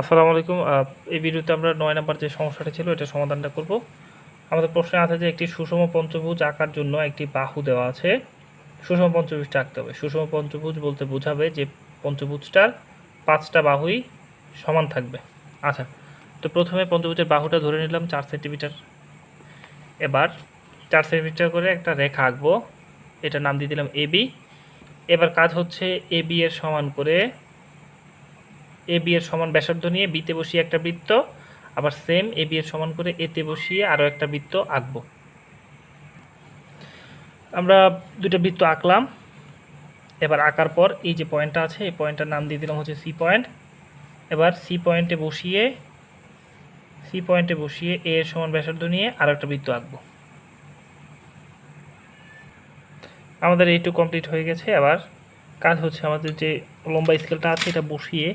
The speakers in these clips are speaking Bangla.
আসসালামু আলাইকুম। এই ভিডিওতে আমরা ৯ নাম্বার যে সমস্যাটা ছিল এটা সমাধানটা করব। আমাদের প্রশ্নে আছে যে একটি সুষম পঞ্চভুজ আঁকার জন্য একটি বাহু দেওয়া আছে। সুষম পঞ্চভুজটা আঁকতে হবে। সুষম পঞ্চভুজ বলতে বোঝাবে যে পঞ্চভুজটার ৫টা বাহুই সমান থাকবে। আচ্ছা, তো প্রথমে পঞ্চভুজের বাহুটা ধরে নিলাম ৪ সেন্টিমিটার। এবার ৪ সেন্টিমিটার করে একটা রেখা আঁকবো। এটার নাম দিয়ে দিলাম এবি। এবার কাজ হচ্ছে এবি এর সমান করে এবি এর সমান ব্যাসার্ধ নিয়ে বিতে বসিয়ে একটা বৃত্ত, আবার সেম এবি এর সমান করে এতে বসিয়ে আরও একটা বৃত্ত আঁকবো। আমরা দুটো বৃত্ত আঁকলাম। এবার আঁকার পর এই যে পয়েন্টটা আছে এই পয়েন্টটার নাম দিয়ে দিলাম হচ্ছে সি পয়েন্ট। এবার সি পয়েন্টে বসিয়ে এ এর সমান ব্যাসার্ধ নিয়ে আরও একটা বৃত্ত আঁকবো। আমাদের এইটুকু কমপ্লিট হয়ে গেছে। আবার কাজ হচ্ছে আমাদের যে লম্বা স্কেলটা আছে এটা বসিয়ে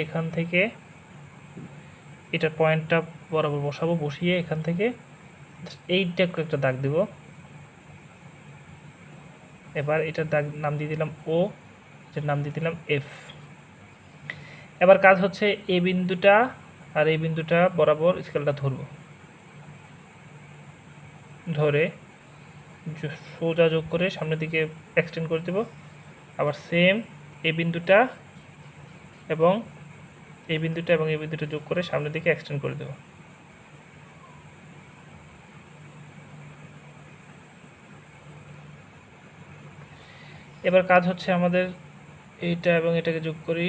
এখান থেকে এটার পয়েন্টটা বরাবর বসাবো, বসিয়ে এখান থেকে এইটা একটা দাগ দেব। এবার এটার দাগ নাম দিয়ে দিলাম ও, এটার নাম দিয়ে দিলাম এফ। এবার কাজ হচ্ছে এই বিন্দুটা আর এই বিন্দুটা বরাবর স্কেলটা ধরে সোজা যোগ করে সামনের দিকে এক্সটেন্ড করে দেব। আবার সেম এই বিন্দুটা এবং এই বিন্দুটা যোগ করে সামনের দিকে এক্সটেন্ড করে দেব। এবার কাজ হচ্ছে আমাদের এইটা এবং এটাকে যোগ করি,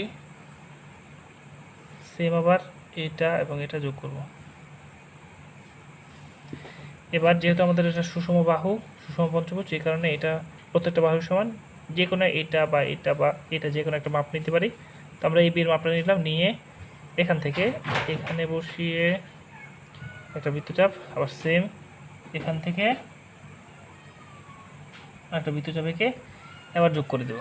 সেম আবার এটা এবং এটা যোগ করব। এবার যেহেতু আমাদের এটা সুষম পঞ্চভুজ, যে কারণে এটা প্রত্যেকটা বাহুর সমান, যে কোনো এটা বা এটা যে কোনো একটা মাপ নিতে পারি। তো আমরা এই বিয়ের মাপটা নিলাম, নিয়ে এখান থেকে এখানে বসিয়ে একটা বৃত্তচাপ, আবার সেম এখান থেকে একটা বৃত্তচাপ এঁকে এবার যোগ করে দেব।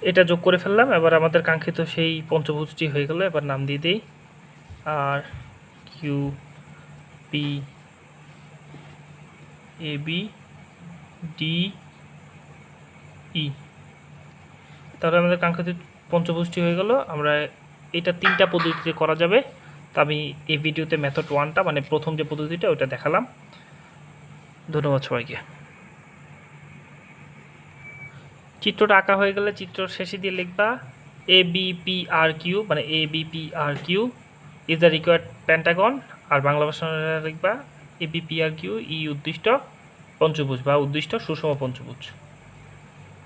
এটা যোগ করে ফেললাম। এবার আমাদের কাঙ্ক্ষিত সেই পঞ্চভুজটি হয়ে গেল। এবার নাম দিয়ে দিই আর Q P A B D E. তাহলে আমাদের কাঙ্ক্ষিত পঞ্চভুজটি হয়ে গেল। আমরা এটা 3টা পদ্ধতিতে করা যাবে। তো আমি এই ভিডিওতে মেথড 1টা মানে প্রথম যে পদ্ধতিটা ওটা দেখালাম। ধন্যবাদ সবাইকে। চিত্রটা আঁকা হয়ে গেলে চিত্র শেষে দিয়ে লিখবা ABPRQ, মানে ABPRQ is the required pentagon. আর বাংলা ভাষা লিখবা ABPRQ ই উদ্দিষ্ট পঞ্চভুজ বা উদ্দিষ্ট সুষম পঞ্চভুজ।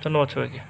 ধন্যবাদ সবাইকে।